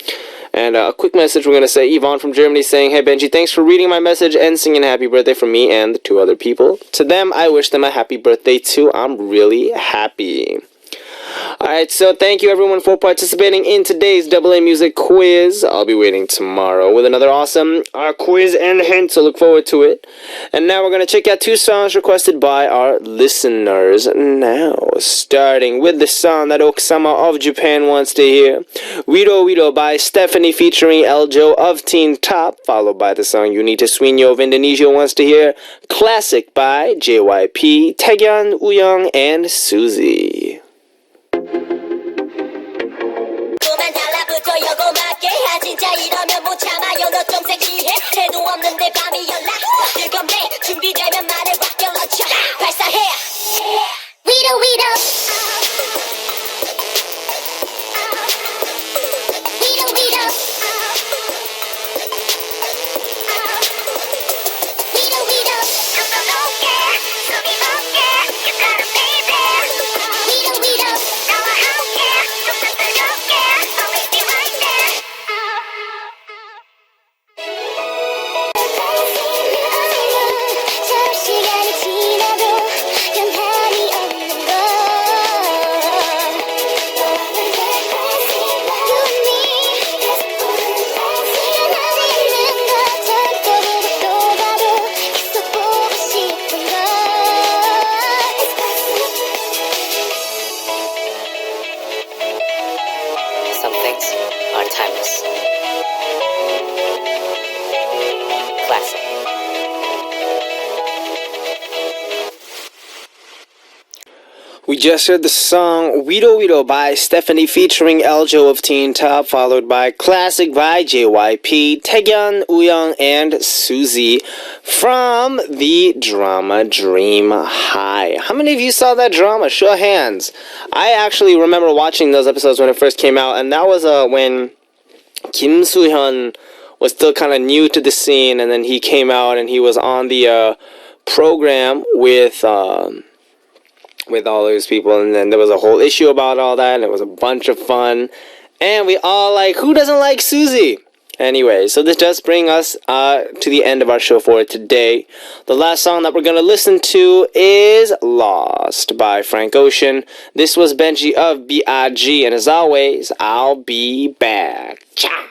And a quick message we're going to say, Yvonne from Germany saying, hey Benji, thanks for reading my message and singing happy birthday for me and the two other people. To them, I wish them a happy birthday too. I'm really happy. Alright, so thank you everyone for participating in today's Double A Music Quiz. I'll be waiting tomorrow with another awesome quiz and hint, so look forward to it. And now we're going to check out two songs requested by our listeners now. Starting with the song that Oksama of Japan wants to hear, Wido Wido by Stephanie featuring Eljo of Teen Top, followed by the song Unita Swinyo of Indonesia wants to hear, Classic by JYP, Taegyeon, Wooyoung, and Suzy. 진짜 이러면 못 참아요 너 좀 섹시해 해도 없는데 밤이 연락 뜨겁네 준비되면 말을 확 열어줘 발사해 위로 위로 위로 위로 위로 위로 좀더 높게 숨이 멎게 You got it baby 위로 위로 나와 함께 좀더 뜨겁게 Always be right there 시간이 지나도 변함이 없는 건 You and me 일어나지 않는 것 저쪽으로 또 가도 계속 보고 싶은 건 Some things are timeless. Classic. We just heard the song Wido Wido by Stephanie featuring Eljo of Teen Top, followed by Classic by JYP, Taegyeon, Wooyoung, and Suzy from the drama Dream High. How many of you saw that drama? Show of hands. I actually remember watching those episodes when it first came out, and that was when Kim Soo-hyun was still kind of new to the scene, and then he came out and he was on the program with all those people, and then there was a whole issue about all that, and it was a bunch of fun, and we all who doesn't like Suzy? Anyway, so this does bring us to the end of our show for today. The last song that we're going to listen to is Lost by Frank Ocean. This was Benji of B.I.G., and as always, I'll be back. Ciao!